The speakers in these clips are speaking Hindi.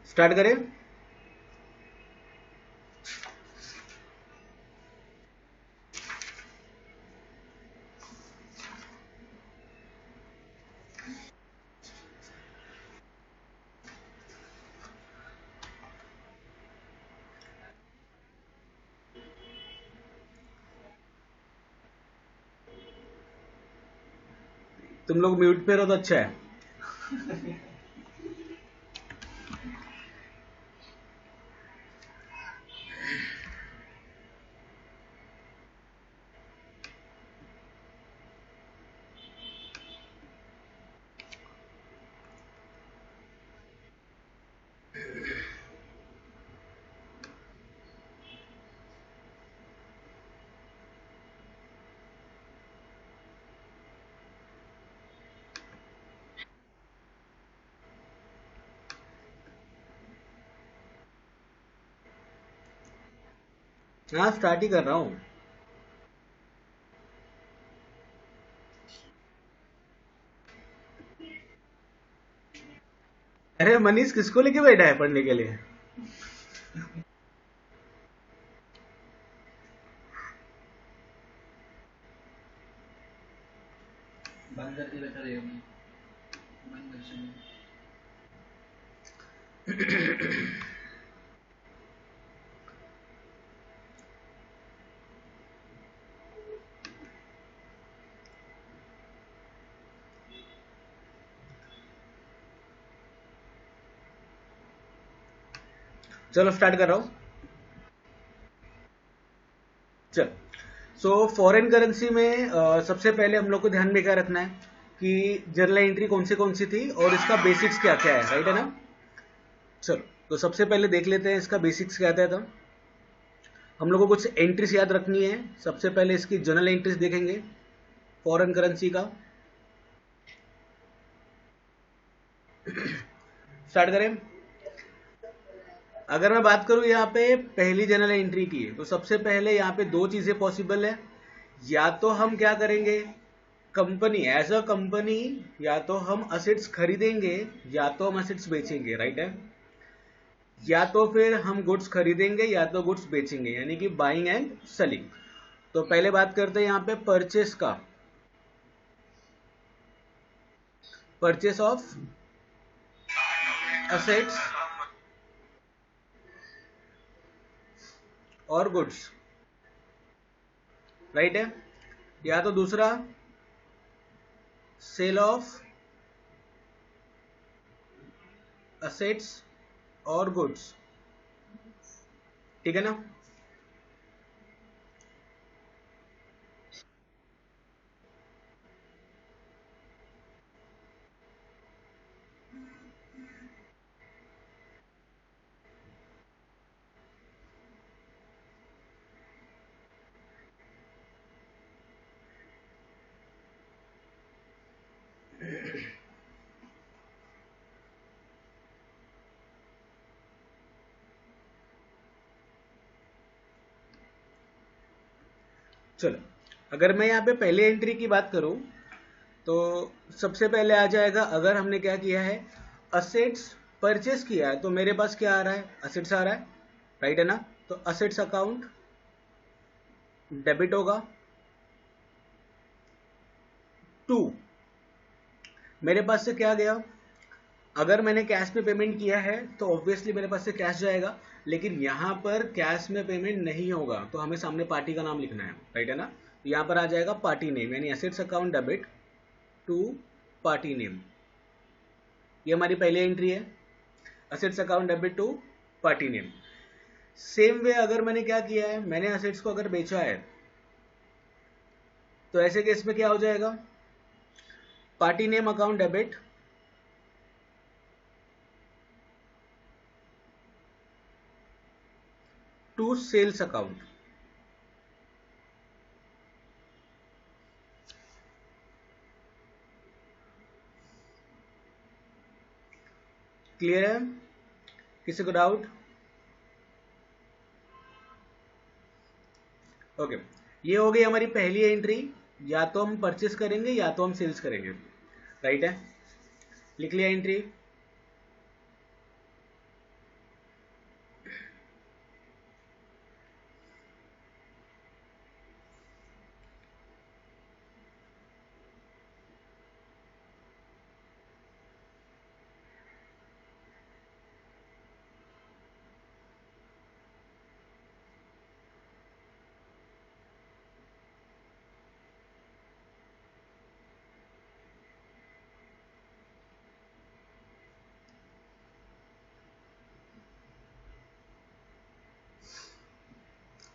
स्टार्ट करें। तुम लोग म्यूट पे रहो तो अच्छा है। हाँ, स्टार्ट ही कर रहा हूँ। अरे मनीष किसको लेके बैठा है पढ़ने के लिए? बंद करके बैठा रहेगा। बंद कर सकते। चलो स्टार्ट कर रहा हूँ। चल। सो फॉरेन करेंसी में सबसे पहले हम लोग को ध्यान में क्या रखना है कि जर्नल एंट्री कौन सी थी और इसका बेसिक्स क्या क्या है, राइट है ना? चलो, तो सबसे पहले देख लेते हैं इसका बेसिक्स क्या था। हम लोग को कुछ एंट्रीज याद रखनी है। सबसे पहले इसकी जर्नल एंट्रीज देखेंगे फॉरेन करेंसी का। स्टार्ट करें। अगर मैं बात करूं यहाँ पे पहली जर्नल एंट्री की, तो सबसे पहले यहाँ पे दो चीजें पॉसिबल है। या तो हम क्या करेंगे, कंपनी एज अ कंपनी, या तो हम असेट्स खरीदेंगे या तो हम असेट्स बेचेंगे, राइट है? या तो फिर हम गुड्स खरीदेंगे या तो गुड्स बेचेंगे, यानी कि बाइंग एंड सेलिंग। तो पहले बात करते हैं यहाँ पे परचेस का। परचेस ऑफ असेट्स और गुड्स, राइट है? या तो दूसरा सेल ऑफ असेट्स और गुड्स, ठीक है ना? चलो, अगर मैं यहाँ पे पहले एंट्री की बात करूं तो सबसे पहले आ जाएगा, अगर हमने क्या किया है, असेट्स परचेस किया है, तो मेरे पास क्या आ रहा है, असेट्स आ रहा है, राइट है ना? तो असेट्स अकाउंट डेबिट होगा। टू, मेरे पास से क्या गया, अगर मैंने कैश में पेमेंट किया है तो ऑब्वियसली मेरे पास से कैश जाएगा, लेकिन यहां पर कैश में पेमेंट नहीं होगा, तो हमें सामने पार्टी का नाम लिखना है, राइट है ना? तो यहां पर आ जाएगा पार्टी नेम, यानी assets account debit to party name. ये हमारी पहली एंट्री है, assets account debit to party name. Same way अगर मैंने क्या किया है, मैंने असेट्स को अगर बेचा है, तो ऐसे केस में क्या हो जाएगा, party name account debit to sales account. Clear है? किसी को डाउट? ओके, ये हो गई हमारी पहली एंट्री। या तो हम परचेस करेंगे या तो हम सेल्स करेंगे, राइट है? लिख लिया एंट्री।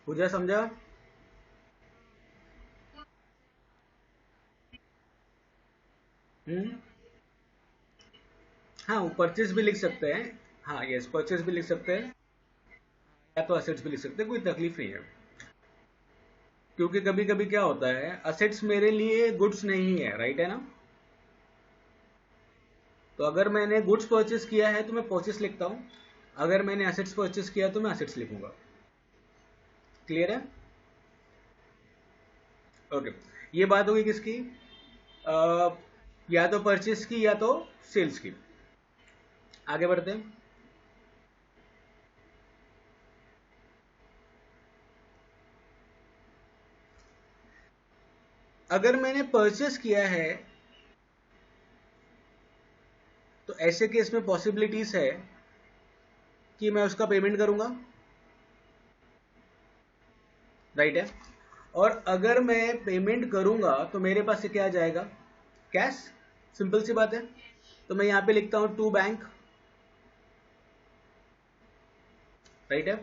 पूजा समझा? हम्म। हाँ, वो परचेज भी लिख सकते हैं। हाँ यस, परचेज भी लिख सकते हैं, या तो असेट्स भी लिख सकते हैं, कोई तकलीफ नहीं है। क्योंकि कभी कभी क्या होता है, असेट्स मेरे लिए गुड्स नहीं है, राइट है ना? तो अगर मैंने गुड्स परचेस किया है तो मैं परचेस लिखता हूँ, अगर मैंने असेट्स परचेस किया तो मैं असेट्स लिखूंगा। क्लियर है? ओके। ये बात होगी किसकी? अ, या तो परचेस की या तो सेल्स की। आगे बढ़ते हैं। अगर मैंने परचेस किया है तो ऐसे केस में पॉसिबिलिटीज है कि मैं उसका पेमेंट करूंगा, राइट है? और अगर मैं पेमेंट करूंगा तो मेरे पास से क्या आ जाएगा? कैश। सिंपल सी बात है। तो मैं यहां पे लिखता हूं टू बैंक, राइट है?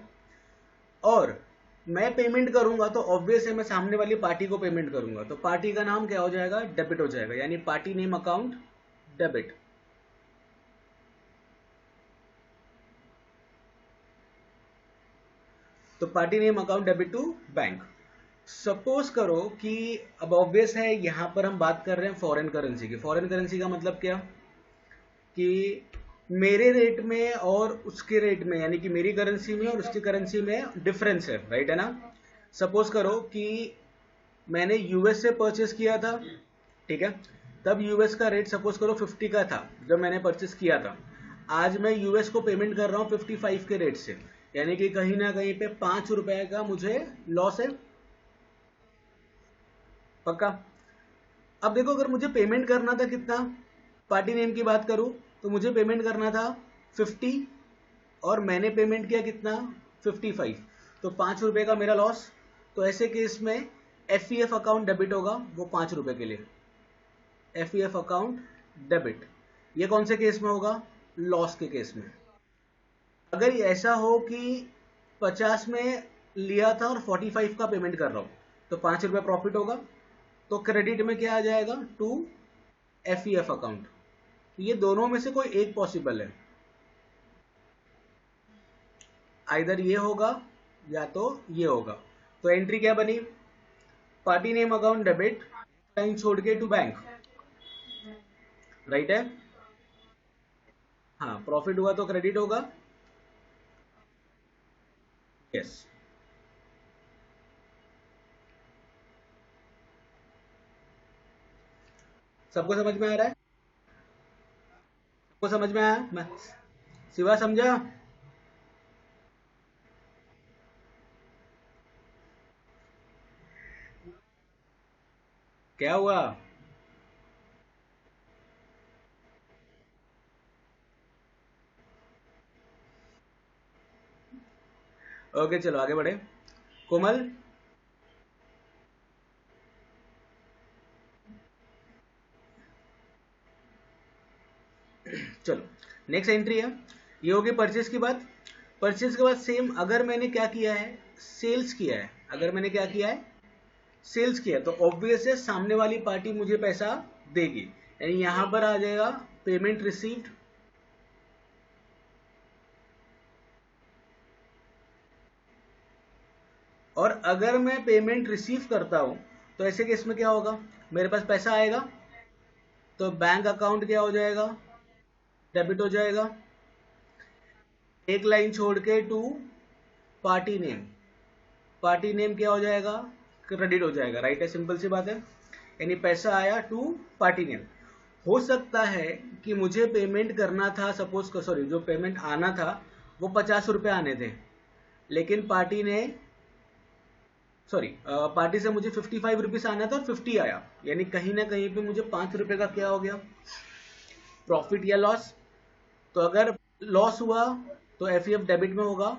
और मैं पेमेंट करूंगा तो ऑब्वियस है मैं सामने वाली पार्टी को पेमेंट करूंगा, तो पार्टी का नाम क्या हो जाएगा? डेबिट हो जाएगा, यानी पार्टी नेम अकाउंट डेबिट। तो party name account debit to bank. Suppose करो कि अब ऑब्वियस है यहां पर हम बात कर रहे हैं फॉरेन करेंसी की। फॉरेन करेंसी का मतलब क्या? कि मेरे रेट में और उसके रेट में, यानी कि मेरी करेंसी में और उसकी करेंसी में डिफरेंस है, राइट है ना? सपोज करो कि मैंने यूएस से परचेस किया था, ठीक है? तब यूएस का रेट सपोज करो 50 का था जब मैंने परचेस किया था। आज मैं यूएस को पेमेंट कर रहा हूँ 55 के रेट से, यानी कि कहीं ना कहीं पे 5 रुपए का मुझे लॉस है। पक्का? अब देखो, अगर मुझे पेमेंट करना था कितना, पार्टी नेम की बात करूं तो मुझे पेमेंट करना था 50, और मैंने पेमेंट किया कितना? 55। तो 5 रुपए का मेरा लॉस। तो ऐसे केस में एफ अकाउंट डेबिट होगा वो 5 रुपए के लिए। F account debit. ये कौन से केस में होगा? लॉस के केस में। अगर ऐसा हो कि 50 में लिया था और 45 का पेमेंट कर रहा हूं, तो 5 रुपए प्रॉफिट होगा। तो क्रेडिट में क्या आ जाएगा? To F account. ये दोनों में से कोई एक पॉसिबल है, आइदर ये होगा या तो ये होगा। तो एंट्री क्या बनी? Party name account debit, line छोड़ के टू बैंक, राइट है? हाँ, प्रॉफिट हुआ तो क्रेडिट होगा। यस। सबको समझ में आ रहा है? सबको समझ में आया? मैं सिवा समझा? क्या हुआ? ओके, चलो आगे बढ़े। कोमल, चलो नेक्स्ट एंट्री है। ये होगी परचेज की बात। परचेज के बाद सेम, अगर मैंने क्या किया है? सेल्स किया है। अगर मैंने क्या किया है? सेल्स किया, तो ऑब्वियस है सामने वाली पार्टी मुझे पैसा देगी, यानी यहां पर आ जाएगा पेमेंट रिसीव्ड। और अगर मैं पेमेंट रिसीव करता हूं तो ऐसे केस में क्या होगा? मेरे पास पैसा आएगा, तो बैंक अकाउंट क्या हो जाएगा? डेबिट हो जाएगा। एक लाइन छोड़ के to party name, party name क्या हो जाएगा? क्रेडिट हो जाएगा, राइट है? सिंपल सी बात है। यानी पैसा आया टू पार्टी नेम। हो सकता है कि मुझे पेमेंट करना था, सपोज, सॉरी, जो पेमेंट आना था वो 50 रुपए आने थे, लेकिन पार्टी ने, सॉरी, पार्टी से मुझे 55 रुपीज आना था और 50 आया, यानी कहीं ना कहीं पे मुझे 5 रुपए का क्या हो गया? प्रॉफिट या लॉस। तो अगर लॉस हुआ तो एफ डेबिट में होगा,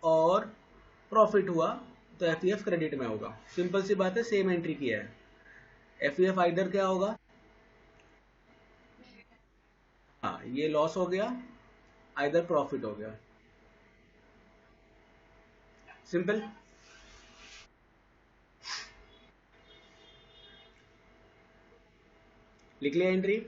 और प्रॉफिट हुआ तो एफ क्रेडिट में होगा। सिंपल सी बात है, सेम एंट्री किया है। एफ आइदर क्या होगा? हाँ, ये लॉस हो गया, आइदर प्रॉफिट हो गया। सिंपल। लिख लिया एंट्री।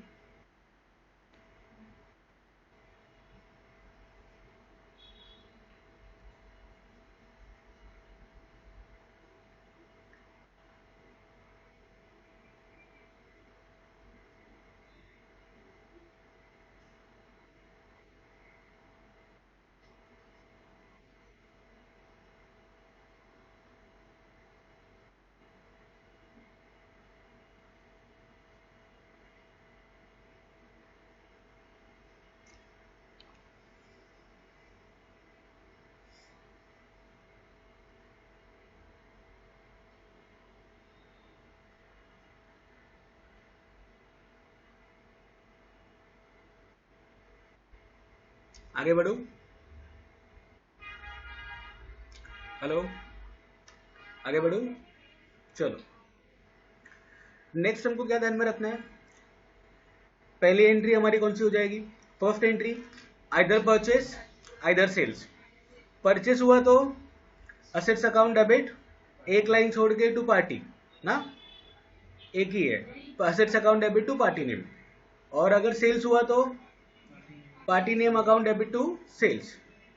आगे बढ़ो। हेलो, आगे बढ़ो। चलो, नेक्स्ट हमको क्या ध्यान में रखना है? पहली एंट्री हमारी कौन सी हो जाएगी? First entry, either purchase either sales. Purchase हुआ तो असेट्स अकाउंट डेबिट, एक लाइन छोड़ के टू पार्टी ना, एक ही है, assets account debit to party name. और अगर सेल्स हुआ तो party name account debit to sales,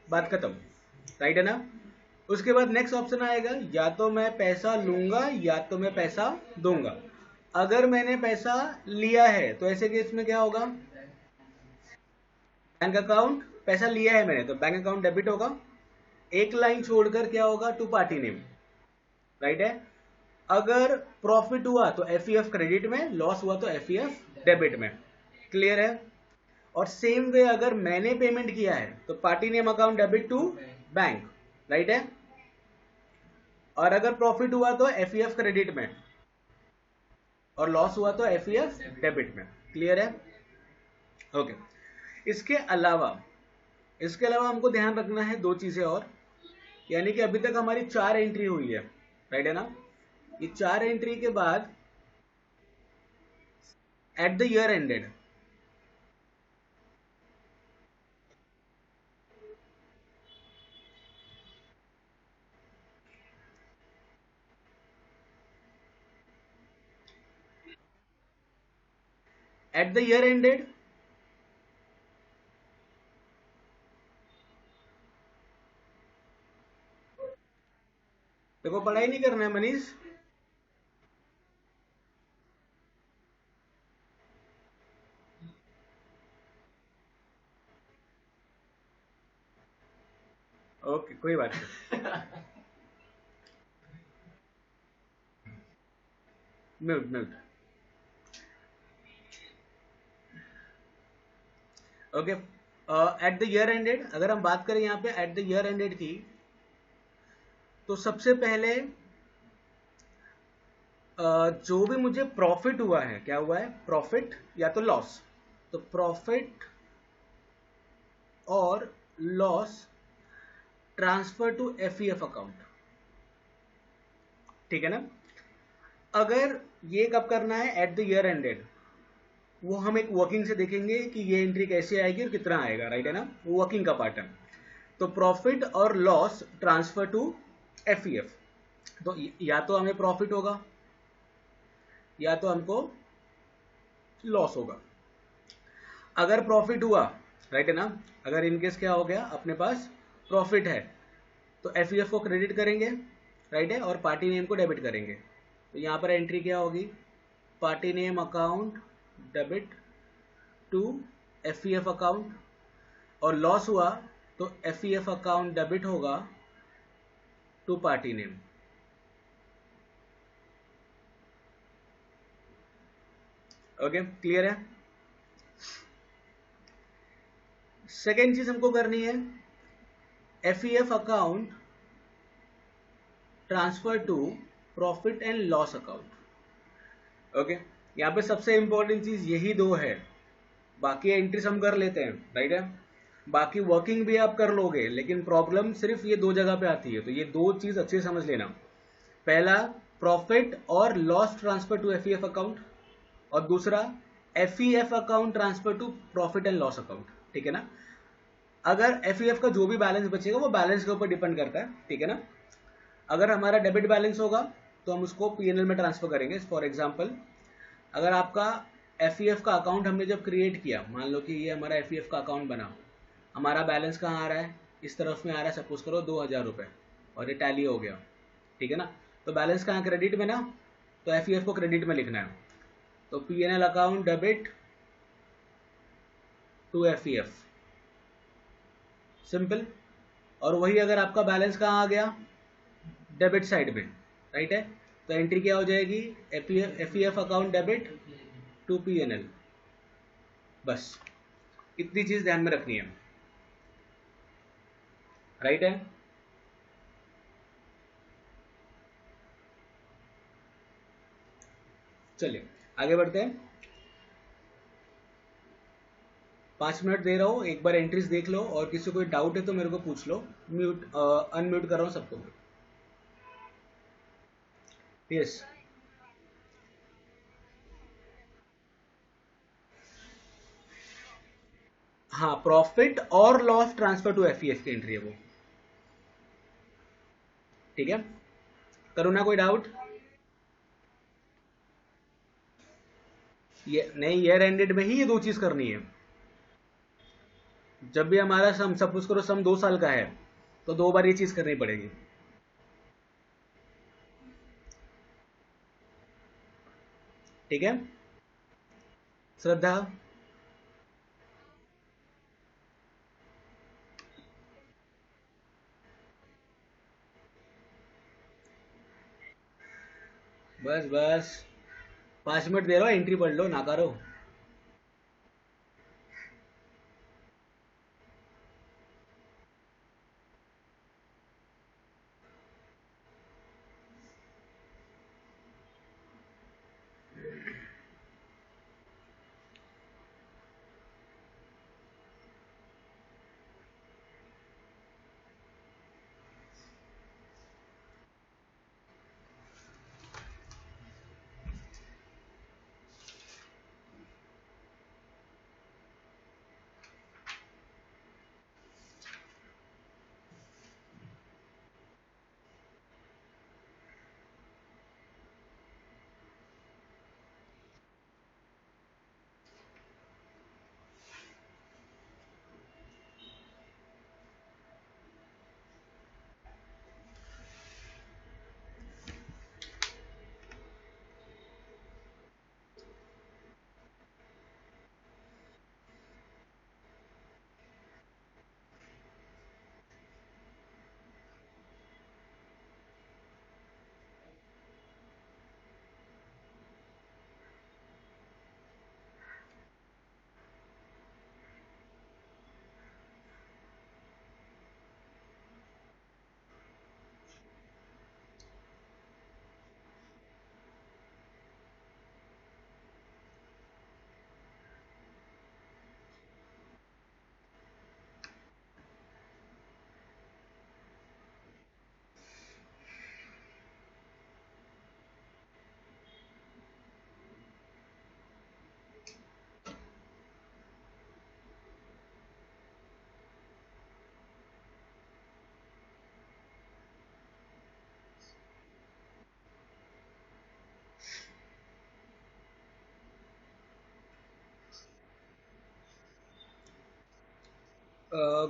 बात खत्म, राइट है ना। उसके बाद नेक्स्ट ऑप्शन आएगा, या तो मैं पैसा लूंगा या तो मैं पैसा दूंगा। अगर मैंने पैसा लिया है तो ऐसे केस में क्या होगा? बैंक अकाउंट, पैसा लिया है मैंने तो बैंक अकाउंट डेबिट होगा, एक लाइन छोड़कर क्या होगा? टू पार्टी नेम, राइट है। अगर प्रॉफिट हुआ तो एफईएफ क्रेडिट में, लॉस हुआ तो एफईएफ डेबिट में, क्लियर है। और सेम वे अगर मैंने पेमेंट किया है तो party name account debit to bank, right है। और अगर प्रॉफिट हुआ तो एफईएफ क्रेडिट में और लॉस हुआ तो एफईएफ डेबिट में, क्लियर है। ओके, इसके अलावा हमको ध्यान रखना है दो चीजें और, यानी कि अभी तक हमारी 4 एंट्री हुई है, राइट है ना। ये 4 एंट्री के बाद at the year ended, at the year ended देखो, पढ़ाई नहीं करना है मनीष। ओके, कोई बात नहीं। Mute mute. Okay, at the year ended अगर हम बात करें यहाँ पे एट द ईयर एंडेड की, तो सबसे पहले जो भी मुझे प्रॉफिट हुआ है, क्या हुआ है? प्रॉफिट या तो लॉस, तो प्रॉफिट और loss transfer to FEF account, ठीक है ना। अगर ये कब करना है? एट द ईयर एंडेड, वो हम एक वर्किंग से देखेंगे कि ये एंट्री कैसे आएगी और कितना आएगा, राइट है ना, वो वर्किंग का पार्ट है। तो प्रॉफिट और लॉस ट्रांसफर टू एफईएफ, तो या तो हमें प्रॉफिट होगा या तो हमको लॉस होगा। अगर प्रॉफिट हुआ, राइट है ना, अगर इनकेस क्या हो गया, अपने पास प्रॉफिट है तो एफईएफ को क्रेडिट करेंगे, राइट है, और पार्टी नेम को डेबिट करेंगे। तो यहां पर एंट्री क्या होगी? Party name account debit to FEF account, और लॉस हुआ तो एफईएफ अकाउंट डेबिट होगा to party name. Okay, clear है। सेकेंड चीज हमको करनी है, FEF account transfer to profit and loss account. Okay, यहाँ पे सबसे इंपॉर्टेंट चीज यही दो है, बाकी एंट्रीज हम कर लेते हैं, राइट है, बाकी वर्किंग भी आप कर लोगे, लेकिन प्रॉब्लम सिर्फ ये दो जगह पे आती है। तो ये दो चीज अच्छे से समझ लेना, पहला प्रॉफिट और loss transfer to FEF account, और दूसरा FEF account transfer to profit and loss account, ठीक है ना। अगर एफईएफ का जो भी बैलेंस बचेगा वो बैलेंस के ऊपर डिपेंड करता है, ठीक है ना। अगर हमारा डेबिट बैलेंस होगा तो हम उसको पीएनएल में ट्रांसफर करेंगे। फॉर एग्जांपल, अगर आपका एफ का अकाउंट हमने जब क्रिएट किया, मान लो कि ये हमारा एफ का अकाउंट बना, हमारा बैलेंस कहाँ आ रहा है, इस तरफ में आ रहा है, सपोज करो 2000 रुपये, और ये टैली हो गया, ठीक है ना। तो बैलेंस कहाँ, क्रेडिट में ना, तो एफ को क्रेडिट में लिखना है, तो P and L account debit to F, simple. और वही अगर आपका बैलेंस कहाँ आ गया, डेबिट साइड में, राइट है, तो एंट्री क्या हो जाएगी, F account debit to P&L. बस इतनी चीज ध्यान में रखनी है, राइट है। चलिए आगे बढ़ते हैं। 5 मिनट दे रहा हूँ, एक बार एंट्रीज देख लो, और किसी को कोई डाउट है तो मेरे को पूछ लो। म्यूट अनम्यूट कर रहा हूँ सबको। यस, हाँ, प्रॉफिट और लॉस ट्रांसफर टू एफ की एंट्री है वो, ठीक है। करो ना, कोई डाउट? ये नहीं, ईयर एंडेड में ही ये दो चीज करनी है। जब भी हमारा सम, सपोज करो सम 2 साल का है, तो 2 बार ये चीज करनी पड़ेगी, ठीक है। श्रद्धा, बस बस, 5 मिनट दे रहा हूँ, एंट्री पढ़ लो, ना करो।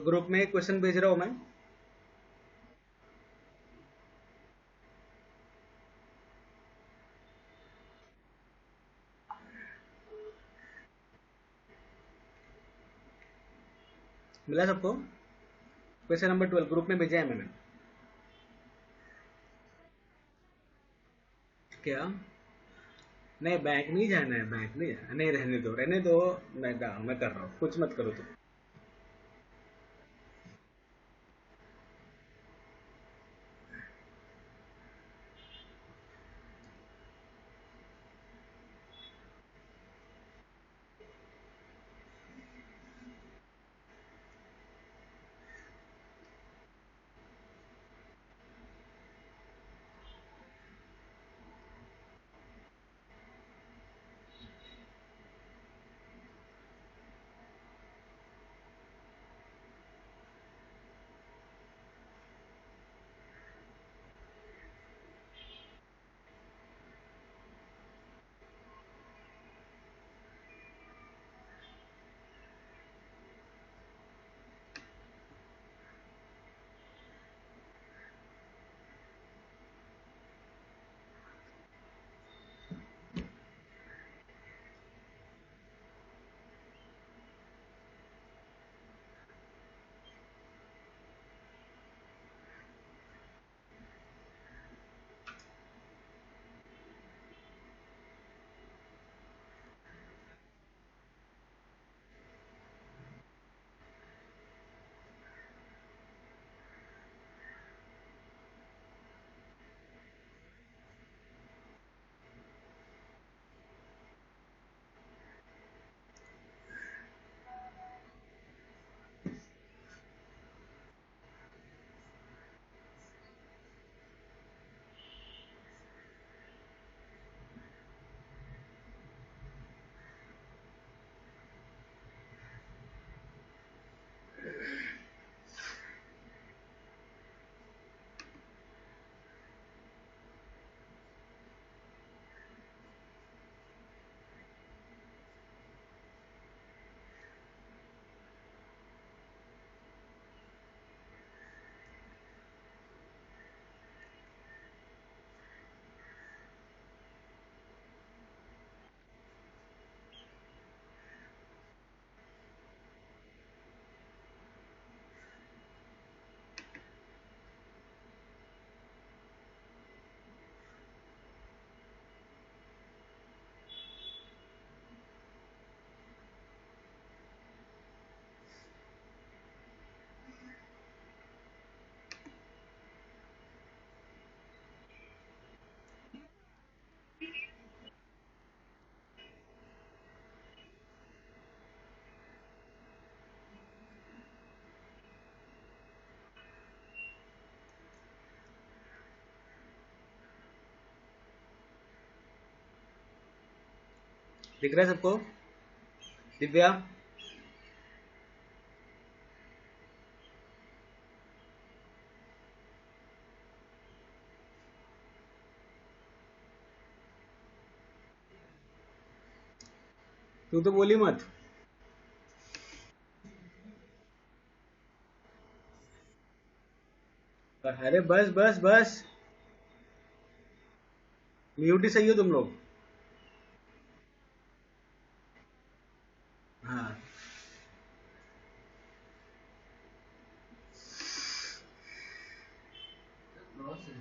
ग्रुप में एक क्वेश्चन भेज रहा हूँ मैं। मिला सबको? क्वेश्चन नंबर 12 ग्रुप में भेजा है मैंने। क्या? नहीं, बैंक नहीं जाना है, बैंक नहीं जाना, नहीं, रहने दो रहने दो। मैं कर रहा हूँ, कुछ मत करो तुम। दिख रहा है सबको? दिव्या, तू तो बोली मत। अरे बस बस बस, म्यूट ही सही हो तुम लोग। हाँ, क्रॉस है।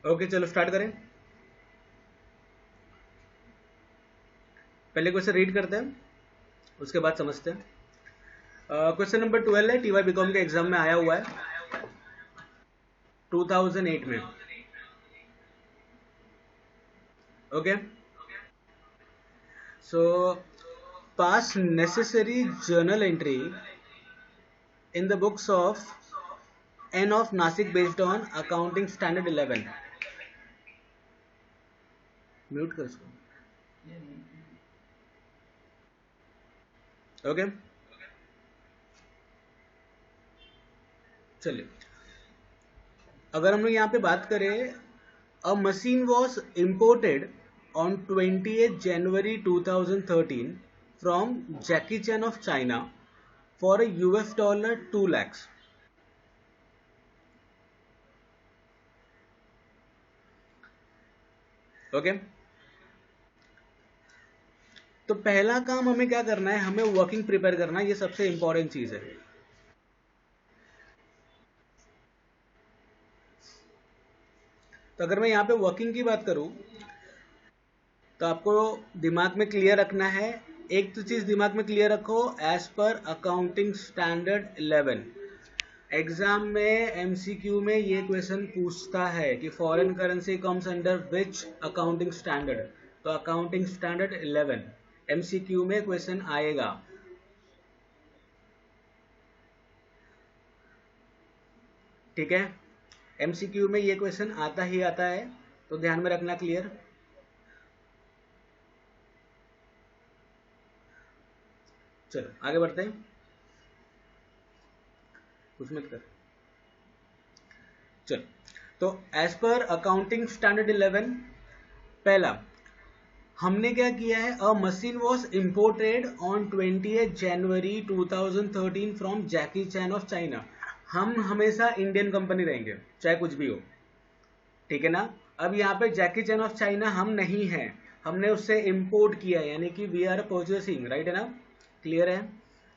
ओके चलो स्टार्ट करें। पहले क्वेश्चन रीड करते हैं, उसके बाद समझते हैं। क्वेश्चन नंबर 12 है, टीवाई बीकॉम के एग्जाम में आया हुआ है 2008 में। Okay, so pass necessary journal entry in the books of N of Nasik based on accounting standard 11। Mute कर इसको। ओके, चलिए अगर हम लोग यहाँ पे बात करें, अ machine was imported on 28 January 2013 from Jackie chain of China for US dollar 2 lakhs। Okay, तो पहला काम हमें क्या करना है, हमें वर्किंग प्रिपेयर करना है, ये सबसे इंपॉर्टेंट चीज है। तो अगर मैं यहाँ पे वर्किंग की बात करूं, तो आपको दिमाग में क्लियर रखना है, एक तो चीज दिमाग में क्लियर रखो, as per accounting standard 11। Exam में एमसीक्यू में ये क्वेश्चन पूछता है कि foreign currency comes under which accounting standard, तो अकाउंटिंग स्टैंडर्ड 11 एमसीक्यू में क्वेश्चन आएगा। ठीक है, एमसीक्यू में ये क्वेश्चन आता ही आता है, तो ध्यान में रखना। क्लियर? चलो आगे बढ़ते हैं, कुछ मत कर। चलो, तो एज पर अकाउंटिंग स्टैंडर्ड 11, पहला हमने क्या किया है, अ machine was imported on 28 January 2013 from Jackie chain of China. हम हमेशा इंडियन कंपनी रहेंगे चाहे कुछ भी हो, ठीक है ना। अब यहाँ पे जैकी चैन ऑफ चाइना हम नहीं है, हमने उससे इंपोर्ट किया है, यानी कि वी आर परचेसिंग, राइट है ना। क्लियर है?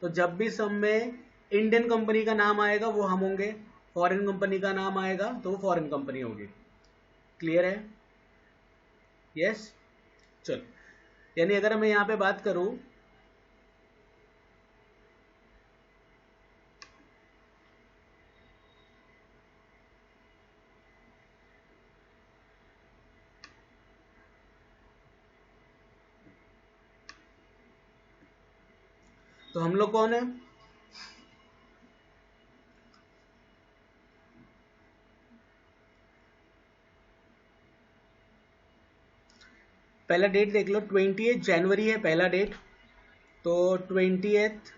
तो जब भी सब में इंडियन कंपनी का नाम आएगा वो हम होंगे, फॉरेन कंपनी का नाम आएगा तो वो फॉरेन कंपनी होगी। क्लियर है? यस। चलो, यानी अगर मैं यहाँ पे बात करूं, तो हम लोग कौन है, पहला डेट देख लो, 28 जनवरी है पहला डेट, तो 28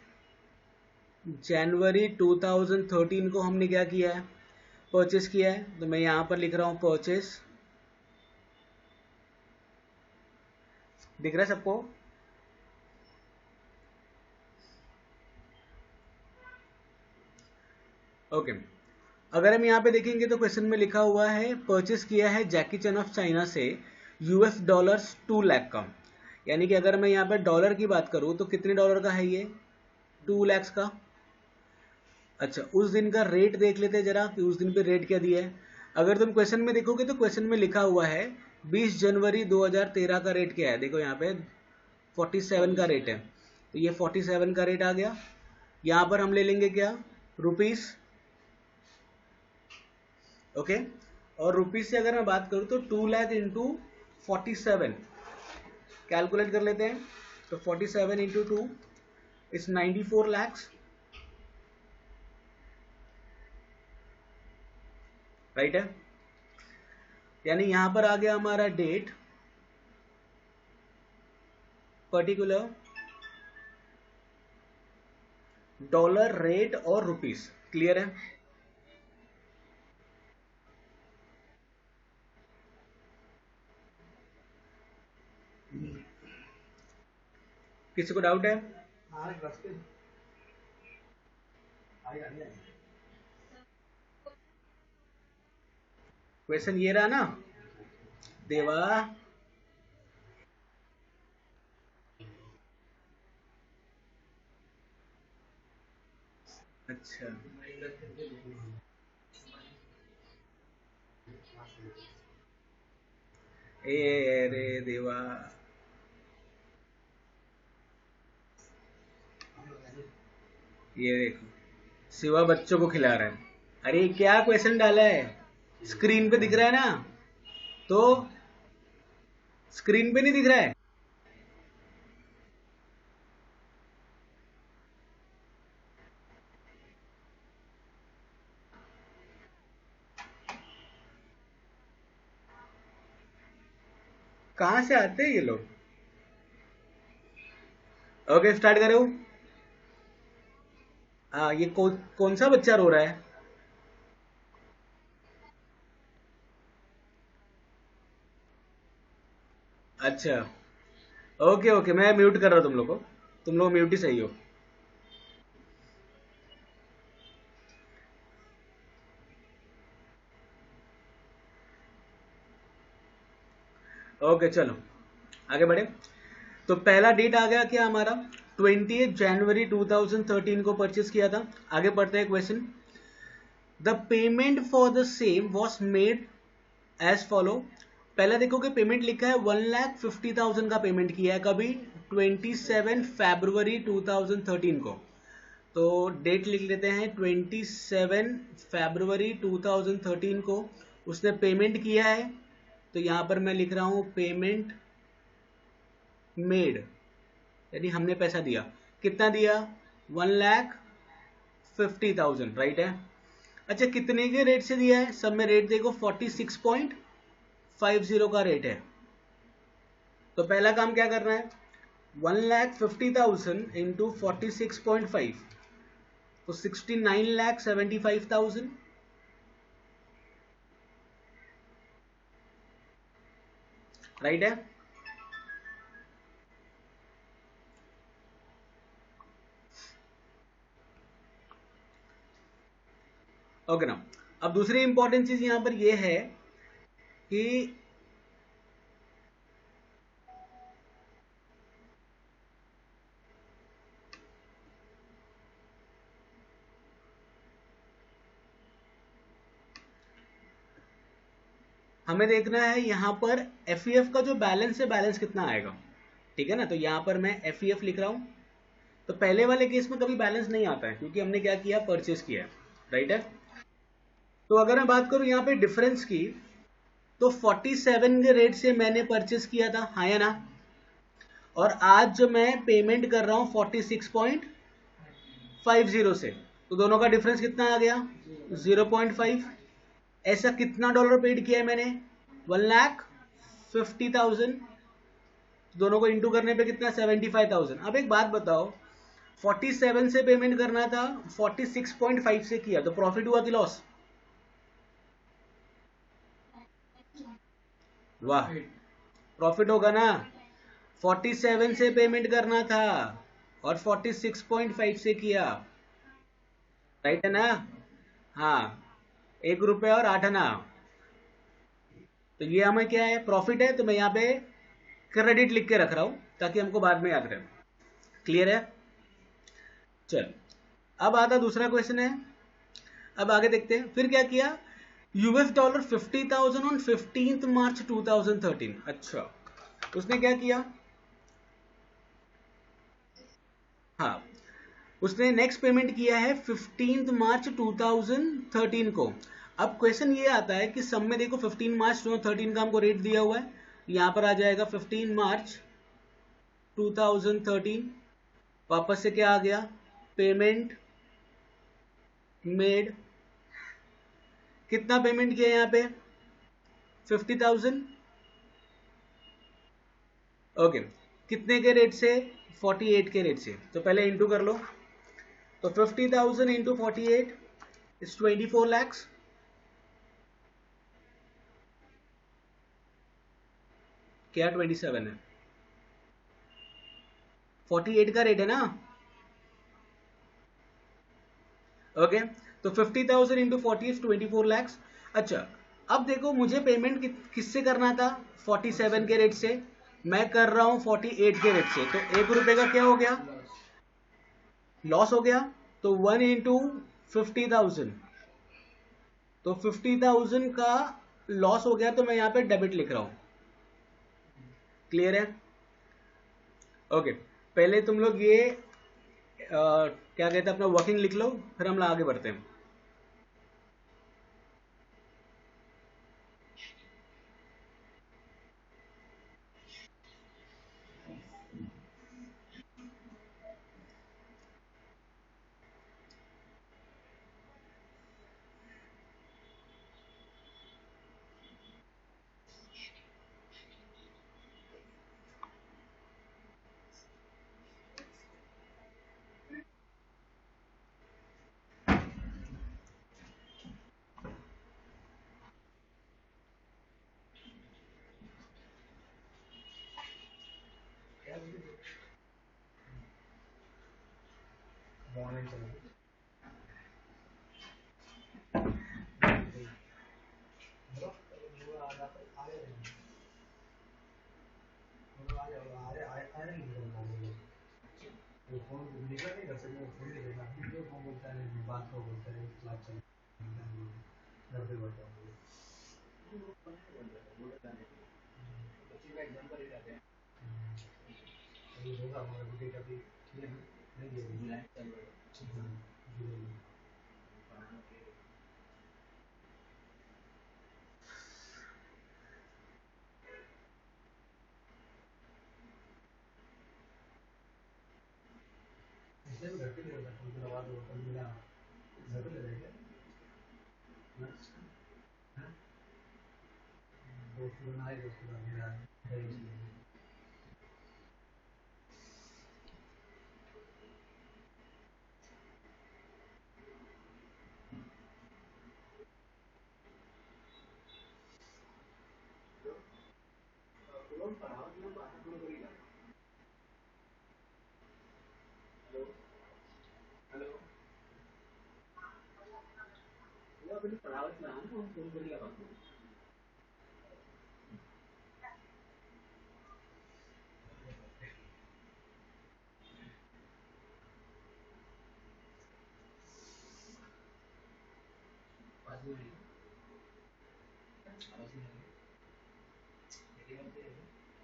जनवरी 2013 को हमने क्या किया है, परचेस किया है। तो मैं यहां पर लिख रहा हूं परचेस। दिख रहा है सबको? ओके, अगर हम यहाँ पे देखेंगे तो क्वेश्चन में लिखा हुआ है परचेस किया है जैकी चैन ऑफ चाइना से US डॉलर्स 2 लाख का, यानी कि अगर मैं यहाँ पे डॉलर की बात करूँ तो कितने डॉलर का है ये, 2 lakhs का। अच्छा, उस दिन का रेट देख लेते हैं जरा कि उस दिन पे रेट क्या दिया है। अगर तुम क्वेश्चन में देखोगे तो क्वेश्चन में लिखा हुआ है 20 जनवरी 2013 का रेट क्या है। देखो यहाँ पे 47 का रेट है, तो ये 47 का रेट आ गया। यहाँ पर हम ले लेंगे क्या, रुपीस। ओके, और रुपीस से अगर मैं बात करूँ तो 2 लाख इंटू 47 कैलकुलेट कर लेते हैं। तो 47 इंटू 2 इज 94 लैक्स, राइट है। यानी यहां पर आ गया हमारा डेट, पर्टिकुलर, डॉलर, रेट और रुपीस। क्लियर है। किसी को डाउट है? क्वेश्चन ये रहा ना देवा। अच्छा, ए रे देवा, ये देखो शिवा बच्चों को खिला रहा है। अरे क्या क्वेश्चन डाला है, स्क्रीन पे दिख रहा है ना, तो स्क्रीन पे नहीं दिख रहा है। कहां से आते हैं ये लोग। ओके, स्टार्ट करो। हाँ, ये कौन सा बच्चा रो रहा है। अच्छा, ओके ओके, मैं म्यूट कर रहा हूँ तुम लोग को, तुम लोग म्यूट ही सही हो। ओके चलो आगे बढ़े। तो पहला डेट आ गया क्या हमारा, 20 जनवरी 2013 को परचेस किया था। आगे बढ़ते हैं question. The payment for the same was made as follow. पहला देखो कि पेमेंट लिखा है 1,50,000 का पेमेंट किया है कभी, 27 फरवरी 2013 को। तो डेट लिख लेते हैं 27 फरवरी 2013 को उसने पेमेंट किया है। तो यहां पर मैं लिख रहा हूं पेमेंट मेड, यानी हमने पैसा दिया। कितना दिया, 1,50,000, राइट है। अच्छा, कितने के रेट से दिया है, सब में रेट देखो 46.50 का रेट है। तो पहला काम क्या करना है, 1,50,000 इंटू 46.5, तो 69,75,000, राइट है। ओके ना। अब दूसरी इंपॉर्टेंट चीज यहां पर यह है कि हमें देखना है यहां पर एफईएफ का जो बैलेंस है, बैलेंस कितना आएगा। ठीक है ना, तो यहां पर मैं एफईएफ लिख रहा हूं। तो पहले वाले केस में कभी बैलेंस नहीं आता है क्योंकि हमने क्या किया, परचेस किया है, राइट है। तो अगर मैं बात करूं यहां पे डिफरेंस की, तो 47 के रेट से मैंने परचेस किया था, हाँ या ना। और आज जो मैं पेमेंट कर रहा हूं 46.50 से, तो दोनों का डिफरेंस कितना आ गया, 0.5। ऐसा कितना डॉलर पेड किया है मैंने, 1,50,000। दोनों को इंटू करने पे कितना, 75,000। अब एक बात बताओ, 47 से पेमेंट करना था, 46.5 से किया, तो प्रॉफिट हुआ कि लॉस। वाह, प्रॉफिट होगा ना। 47 से पेमेंट करना था और 46.5 से किया, राइट है ना। हाँ, 1 रुपये और 8 आना। तो ये हमें क्या है, प्रॉफिट है। तो मैं यहाँ पे क्रेडिट लिख के रख रहा हूं ताकि हमको बाद में याद रहे। क्लियर है। चल, अब आता दूसरा क्वेश्चन है, अब आगे देखते हैं। फिर क्या किया, यूएस डॉलर 50,000 ऑन 15 मार्च 2013। अच्छा, उसने क्या किया, हाँ, उसने नेक्स्ट पेमेंट किया है 15 मार्च 2013 को। अब क्वेश्चन ये आता है कि सब में देखो 15 मार्च 2013 का हमको रेट दिया हुआ है, यहां पर आ जाएगा 15 मार्च 2013। वापस से क्या आ गया, पेमेंट मेड, कितना पेमेंट किया यहाँ पे, 50,000। ओके, कितने के रेट से, 48 के रेट से। तो पहले इंटू कर लो, तो 50,000 इंटू 48 इज 24 लैक्स। क्या 27 है, 48 का रेट है ना। ओके, तो 50,000 इंटू 40 इज 24 लैक्स। अच्छा, अब देखो मुझे पेमेंट किससे करना था, 47 के रेट से, मैं कर रहा हूं 48 के रेट से, तो 1 रुपए का क्या हो गया, लॉस हो गया। तो 1 इंटू 50,000, तो 50,000 का लॉस हो गया, तो मैं यहाँ पे डेबिट लिख रहा हूं। क्लियर है। ओके, पहले तुम लोग ये क्या कहते हैं अपना वर्किंग लिख लो, फिर हम आगे बढ़ते हैं।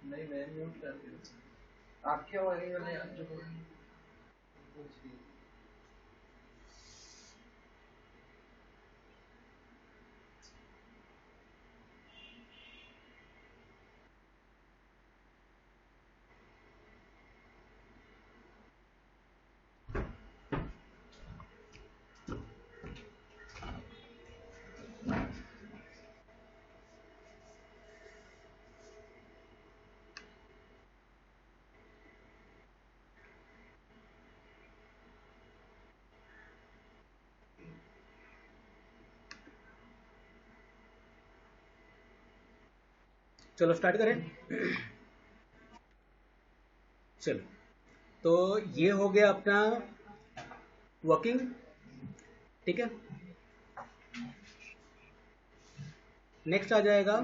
नहीं मैं म्यूट कर दिया, आपके वाले वाले जो चलो स्टार्ट करें। चलो, तो ये हो गया अपना वर्किंग, ठीक है। नेक्स्ट आ जाएगा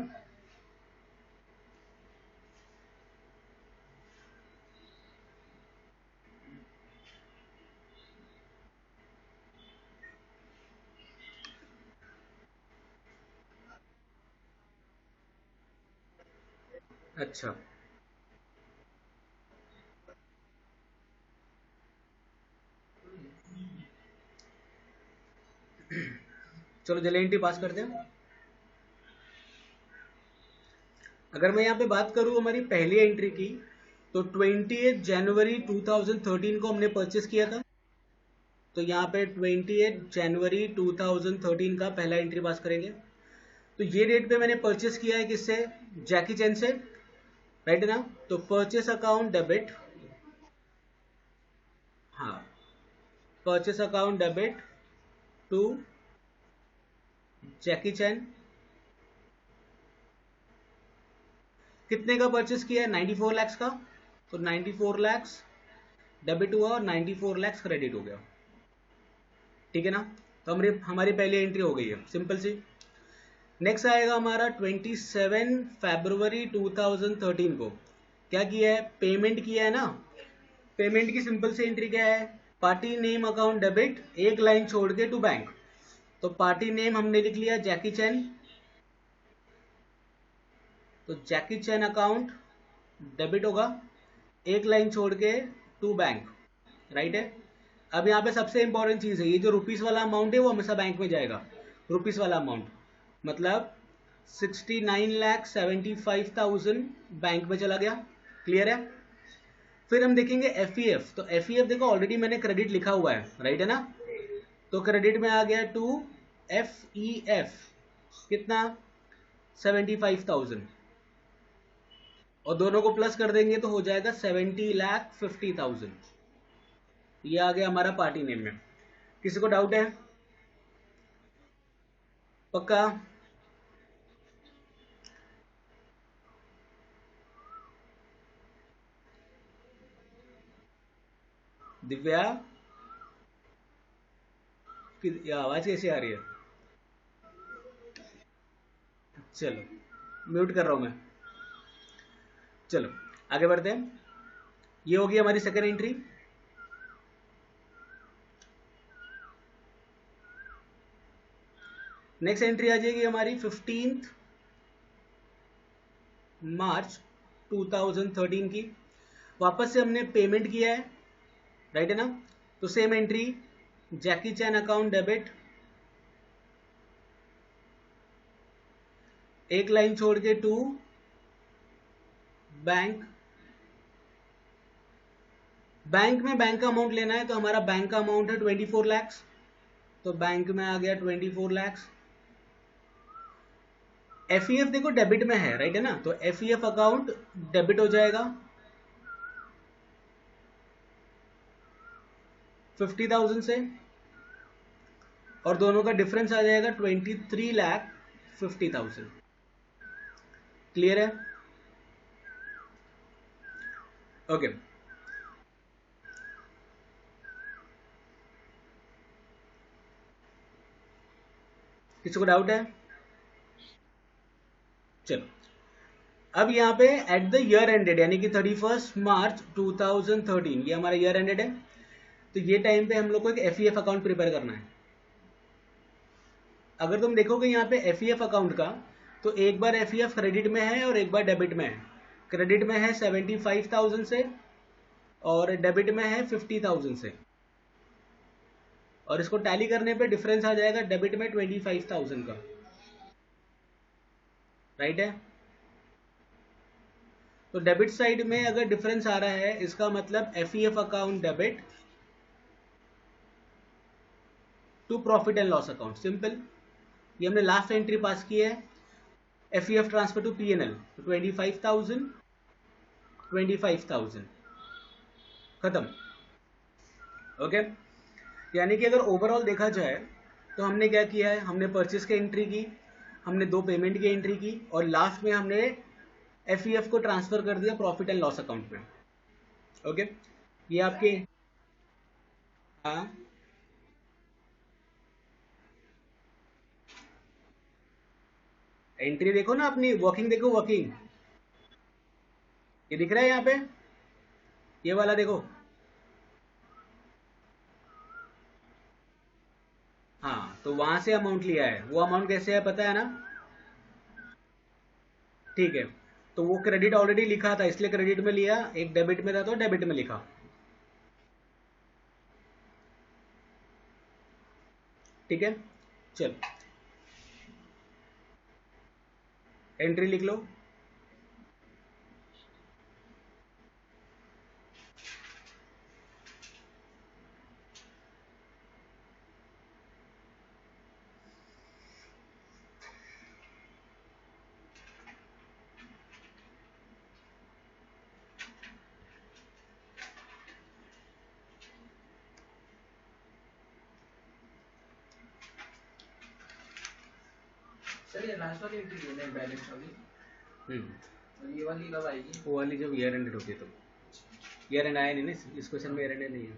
अच्छा, चलो जल्दी एंट्री पास करते हैं। अगर मैं यहाँ पे बात करूँ हमारी पहली एंट्री की, तो 28 जनवरी 2013 को हमने परचेस किया था। तो यहाँ पे 28 जनवरी 2013 का पहला एंट्री पास करेंगे। तो ये डेट पे मैंने परचेस किया है किससे? जैकी चैन से, राइट ना? तो परचेस अकाउंट डेबिट, हाँ, परचेस अकाउंट डेबिट टू जैकी चैन। कितने का परचेस किया है? 94 लैक्स का। तो 94 लैक्स डेबिट हुआ और 94 लैक्स क्रेडिट हो गया, ठीक है ना? तो हमारी हमारी पहली एंट्री हो गई है, सिंपल सी। नेक्स्ट आएगा हमारा 27 फरवरी 2013 को। क्या किया है? पेमेंट किया है ना। पेमेंट की सिंपल सी एंट्री क्या है? पार्टी नेम अकाउंट डेबिट, एक लाइन छोड़ के टू बैंक। तो पार्टी नेम हमने लिख लिया जैकी चैन, तो जैकी चैन अकाउंट डेबिट होगा, एक लाइन छोड़ के टू बैंक, राइट है। अब यहाँ पे सबसे इंपॉर्टेंट चीज है, ये जो रुपीस वाला अमाउंट है वो हमेशा बैंक में जाएगा। रुपीस वाला अमाउंट मतलब 69,75,000 बैंक में चला गया, क्लियर है। फिर हम देखेंगे एफ, तो एफ देखो ऑलरेडी मैंने क्रेडिट लिखा हुआ है, राइट है ना? तो क्रेडिट में आ गया टू एफ, कितना? 75,000, और दोनों को प्लस कर देंगे तो हो जाएगा 70,50,000। ये आ गया हमारा पार्टी नेम में। किसी को डाउट है? पक्का? दिव्या की ये आवाज कैसी आ रही है? चलो, म्यूट कर रहा हूं मैं। चलो आगे बढ़ते हैं। ये होगी हमारी सेकेंड एंट्री। नेक्स्ट एंट्री आ जाएगी हमारी 15 मार्च 2013 की। वापस से हमने पेमेंट किया है, राइट है ना? तो सेम एंट्री, जैकी चैन अकाउंट डेबिट, एक लाइन छोड़ के टू बैंक। बैंक में बैंक का अमाउंट लेना है, तो हमारा बैंक का अमाउंट है 24 लैक्स, तो बैंक में आ गया 24 लैक्स। एफ देखो डेबिट में है, राइट है ना? तो एफ अकाउंट डेबिट हो जाएगा 50,000 से, और दोनों का डिफरेंस आ जाएगा 23,50,000। क्लियर है? ओके। किसी को डाउट है? चलो, अब यहाँ पे एट द ईयर एंडेड, यानी कि 31 मार्च 2013, ये हमारा ईयर एंडेड है। तो ये टाइम पे हम लोग को एक एफ अकाउंट प्रिपेयर करना है। अगर तुम देखोगे यहाँ पे एफ अकाउंट का, तो एक बार एफ क्रेडिट में है और एक बार डेबिट में है। क्रेडिट में है 75,000 से, और डेबिट में है 50,000 से, और इसको टैली करने पे डिफरेंस आ जाएगा डेबिट में 25,000 का, राइट है। तो डेबिट साइड में अगर डिफरेंस आ रहा है, इसका मतलब F account debit to profit and loss account, simple. ये हमने लास्ट एंट्री पास की है, एफ ट्रांसफर टू पीएनएल, 25,000 25,000, खत्म। ओके। यानी कि अगर ओवरऑल देखा जाए, तो हमने क्या किया है? हमने परचेस की एंट्री की, हमने दो पेमेंट की एंट्री की, और लास्ट में हमने एफ को ट्रांसफर कर दिया प्रॉफिट एंड लॉस अकाउंट में। ओके, ये आपके, हाँ, एंट्री देखो ना अपनी, वर्किंग देखो, वर्किंग ये दिख रहा है यहाँ पे, ये वाला देखो। हाँ, तो वहां से अमाउंट लिया है, वो अमाउंट कैसे है पता है ना? ठीक है, तो वो क्रेडिट ऑलरेडी लिखा था इसलिए क्रेडिट में लिया, एक डेबिट में था तो डेबिट में लिखा। ठीक है, चल एंट्री लिख लो। सर ये लास्ट वाली एंट्री है ना बैलेंस वाली, और ये वाली कब आएगी? वो वाली जब ईयर एंड होती है तो। ईयर एंड आया नहीं ना इस क्वेश्चन में, ईयर एंड नहीं है।